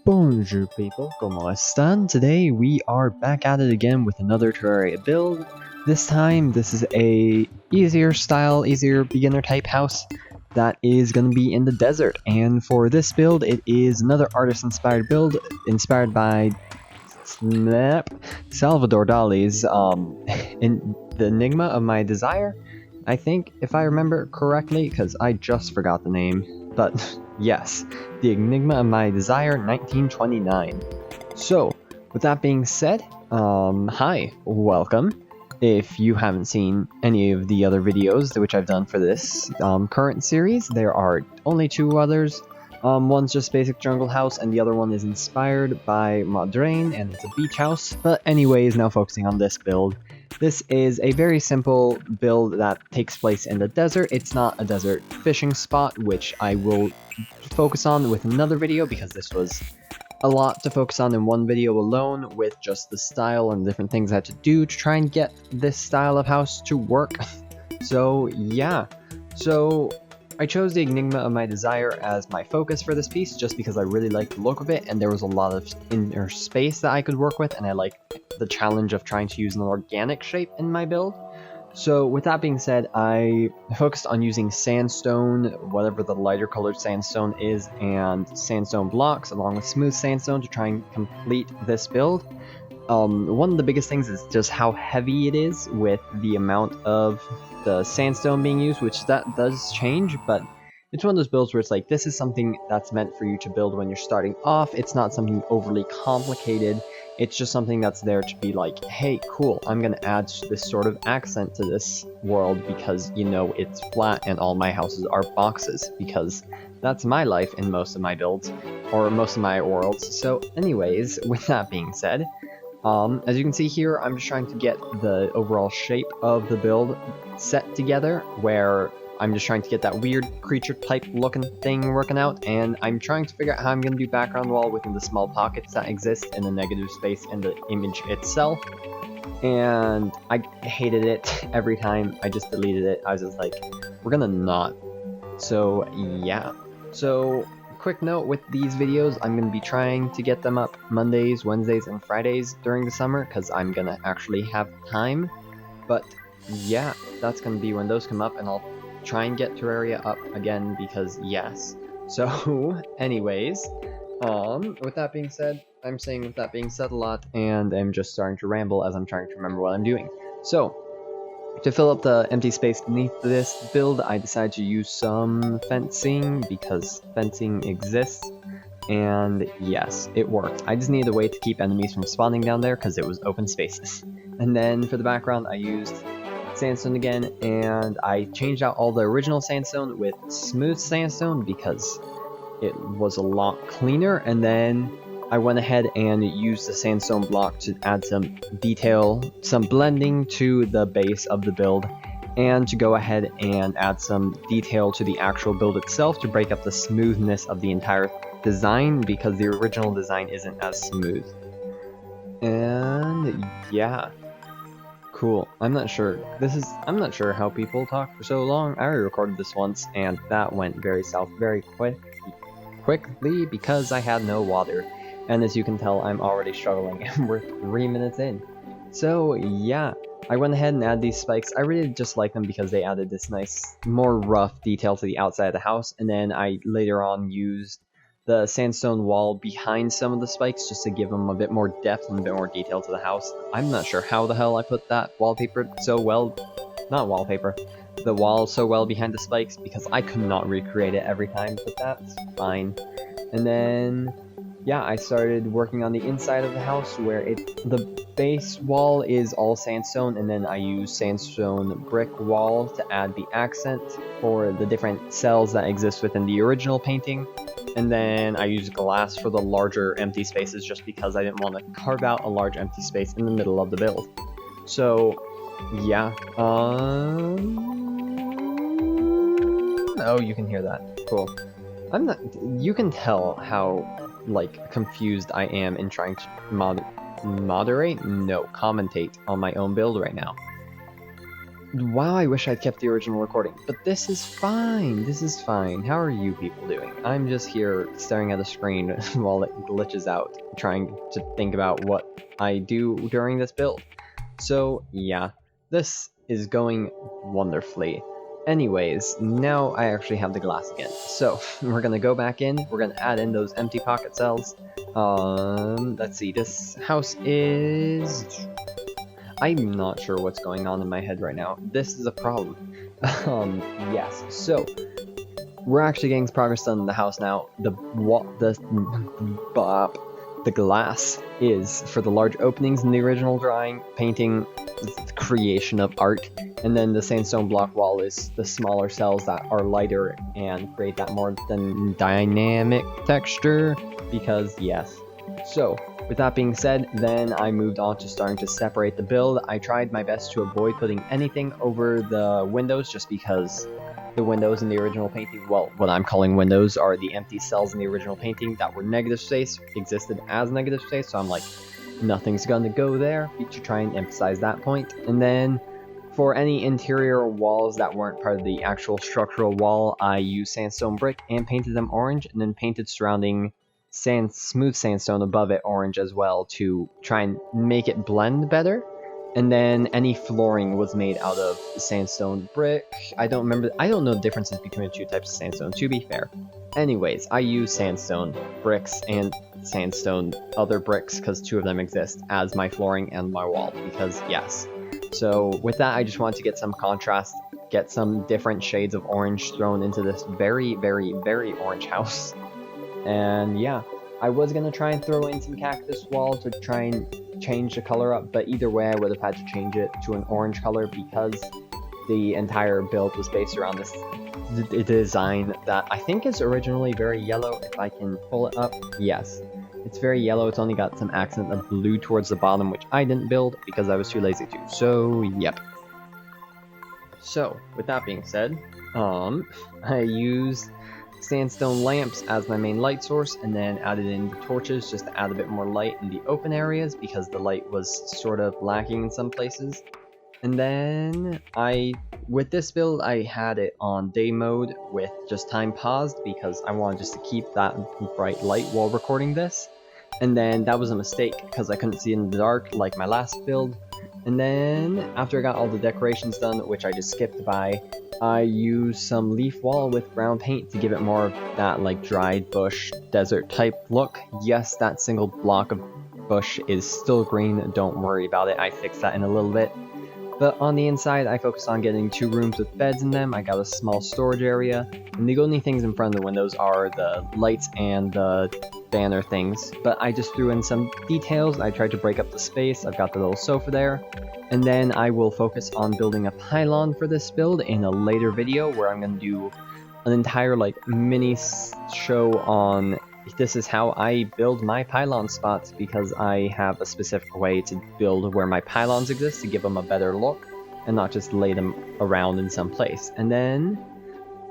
Bonjour people, ¿cómo están? Today we are back at it again with another Terraria build. This time this is a easier beginner type house that is going to be in the desert. And for this build it is another artist inspired build inspired by Salvador Dali's in the Enigma of My Desire. I think, if I remember correctly, because I just forgot the name, but yes, the Enigma of My Desire 1929. So, with that being said, hi, welcome. If you haven't seen any of the other videos which I've done for this current series, there are only two others. One's just basic jungle house, and the other one is inspired by Moderaine, and it's a beach house. But anyways, now focusing on this build. This is a very simple build that takes place in the desert. It's not a desert fishing spot, which I will focus on with another video, because this was a lot to focus on in one video alone, with just the style and different things I had to do to try and get this style of house to work. So yeah, so I chose the Enigma of My Desire as my focus for this piece just because I really liked the look of it, and there was a lot of inner space that I could work with, and I liked the challenge of trying to use an organic shape in my build. So with that being said, I focused on using sandstone, whatever the lighter colored sandstone is, and sandstone blocks along with smooth sandstone to try and complete this build. One of the biggest things is just how heavy it is with the amount of the sandstone being used, which that does change, but it's one of those builds where it's like, this is something that's meant for you to build when you're starting off. It's not something overly complicated. It's just something that's there to be like, hey, cool, I'm gonna add this sort of accent to this world because, you know, it's flat and all my houses are boxes, because that's my life in most of my builds, or most of my worlds. So anyways, with that being said, as you can see here, I'm just trying to get the overall shape of the build set together, where I'm just trying to get that weird creature type looking thing working out, and I'm trying to figure out how I'm going to do background wall within the small pockets that exist in the negative space in the image itself. And I hated it every time. I just deleted it. I was just like, we're gonna not. So yeah. So quick note with these videos, I'm going to be trying to get them up Mondays, Wednesdays, and Fridays during the summer, because I'm going to actually have time. But yeah, that's going to be when those come up, and I'll try and get Terraria up again, because yes. So anyways, with that being said, I'm saying with that being said a lot, and I'm just starting to ramble as I'm trying to remember what I'm doing. So, to fill up the empty space beneath this build, I decided to use some fencing, because fencing exists, and yes, it worked. I just needed a way to keep enemies from spawning down there, because it was open spaces. And then for the background, I used sandstone again, and I changed out all the original sandstone with smooth sandstone, because it was a lot cleaner, and then I went ahead and used the sandstone block to add some detail, some blending to the base of the build, and to go ahead and add some detail to the actual build itself to break up the smoothness of the entire design, because the original design isn't as smooth. And yeah, cool. I'm not sure how people talk for so long. I already recorded this once, and that went very south very quickly because I had no water. And as you can tell, I'm already struggling, and we're 3 minutes in. So yeah, I went ahead and added these spikes. I really just like them because they added this nice, more rough detail to the outside of the house, and then I later on used the sandstone wall behind some of the spikes just to give them a bit more depth and a bit more detail to the house. I'm not sure how the hell I put that wallpaper so well, not wallpaper, the wall so well behind the spikes, because I could not recreate it every time, but that's fine. And then yeah, I started working on the inside of the house, where the base wall is all sandstone, and then I use sandstone brick wall to add the accent for the different cells that exist within the original painting. And then I use glass for the larger empty spaces, just because I didn't want to carve out a large empty space in the middle of the build. So yeah, oh, you can hear that. Cool. You can tell how like confused I am in trying to commentate on my own build right now. Wow, I wish I'd kept the original recording, but this is fine. This is fine. How are you people doing? I'm just here staring at the screen while it glitches out, trying to think about what I do during this build. So yeah, this is going wonderfully. Anyways, now I actually have the glass again. So we're gonna go back in, we're gonna add in those empty pocket cells. Let's see, this house is... I'm not sure what's going on in my head right now. This is a problem. Yes, so we're actually getting progress done in the house now. The glass is for the large openings in the original drawing, painting, the creation of art, and then the sandstone block wall is the smaller cells that are lighter and create that more dynamic texture, because yes. So, with that being said, then I moved on to starting to separate the build. I tried my best to avoid putting anything over the windows just because the windows in the original painting, well, what I'm calling windows are the empty cells in the original painting that were negative space, existed as negative space, so I'm like, nothing's gonna go there, to try and emphasize that point. And then, for any interior walls that weren't part of the actual structural wall, I used sandstone brick and painted them orange, and then painted surrounding smooth sandstone above it orange as well to try and make it blend better. And then any flooring was made out of sandstone brick. I don't know the differences between the two types of sandstone, to be fair. Anyways, I use sandstone bricks and sandstone other bricks, because two of them exist, as my flooring and my wall, because yes. So with that, I just wanted to get some contrast, get some different shades of orange thrown into this very, very, very orange house. And yeah, I was gonna try and throw in some cactus wall to try and change the color up, but either way I would have had to change it to an orange color because the entire build was based around this design that I think is originally very yellow. If I can pull it up, yes. It's very yellow, it's only got some accent of blue towards the bottom, which I didn't build because I was too lazy to, so yep. So, with that being said, I used sandstone lamps as my main light source, and then added in the torches just to add a bit more light in the open areas because the light was sort of lacking in some places. And then with this build, I had it on day mode with just time paused because I wanted just to keep that bright light while recording this. And then that was a mistake because I couldn't see in the dark like my last build. And then after I got all the decorations done, which I just skipped by, I used some leaf wall with brown paint to give it more of that like dried bush desert type look. Yes, that single block of bush is still green, don't worry about it, I fixed that in a little bit. But on the inside, I focused on getting 2 rooms with beds in them. I got a small storage area, and the only things in front of the windows are the lights and the banner things. But I just threw in some details. I tried to break up the space. I've got the little sofa there. And then I will focus on building a pylon for this build in a later video where I'm going to do an entire like mini show on this is how I build my pylon spots, because I have a specific way to build where my pylons exist to give them a better look and not just lay them around in some place. And then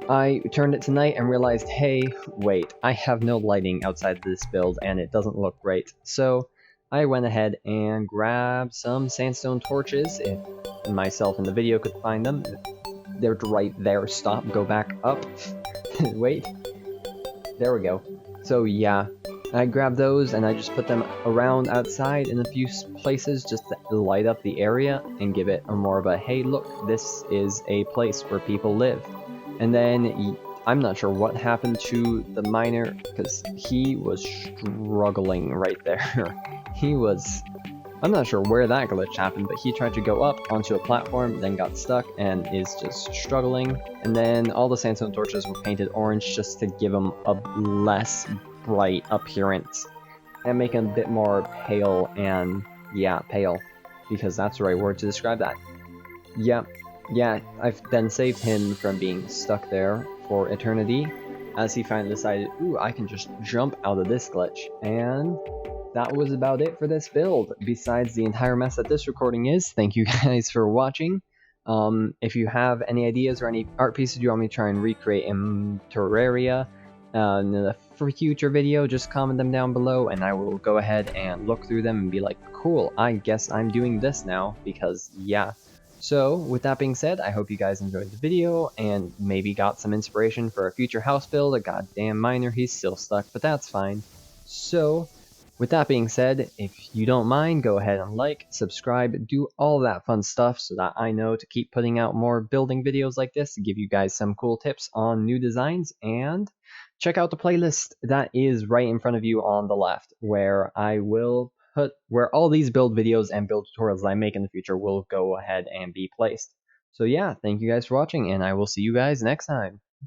I turned it to night and realized, hey, wait, I have no lighting outside of this build and it doesn't look great. So I went ahead and grabbed some sandstone torches, if myself in the video could find them. They're right there, stop, go back up, wait, there we go. So yeah, I grabbed those and I just put them around outside in a few places just to light up the area and give it a more of a, hey look, this is a place where people live. And then I'm not sure what happened to the miner because he was struggling right there. I'm not sure where that glitch happened, but he tried to go up onto a platform, then got stuck and is just struggling. And then all the sandstone torches were painted orange just to give them a less bright appearance and make them a bit more pale, and yeah, pale, because that's the right word to describe that. Yeah, I've then saved him from being stuck there for eternity as he finally decided, ooh, I can just jump out of this glitch. And that was about it for this build, besides the entire mess that this recording is. Thank you guys for watching. If you have any ideas or any art pieces you want me to try and recreate in Terraria in a future video, just comment them down below and I will go ahead and look through them and be like, cool, I guess I'm doing this now, because yeah. So with that being said, I hope you guys enjoyed the video and maybe got some inspiration for a future house build. A goddamn miner, he's still stuck, but that's fine. So with that being said, if you don't mind, go ahead and like, subscribe, do all that fun stuff so that I know to keep putting out more building videos like this to give you guys some cool tips on new designs. And check out the playlist that is right in front of you on the left, where I will put where all these build videos and build tutorials that I make in the future will go ahead and be placed. So yeah, thank you guys for watching, and I will see you guys next time.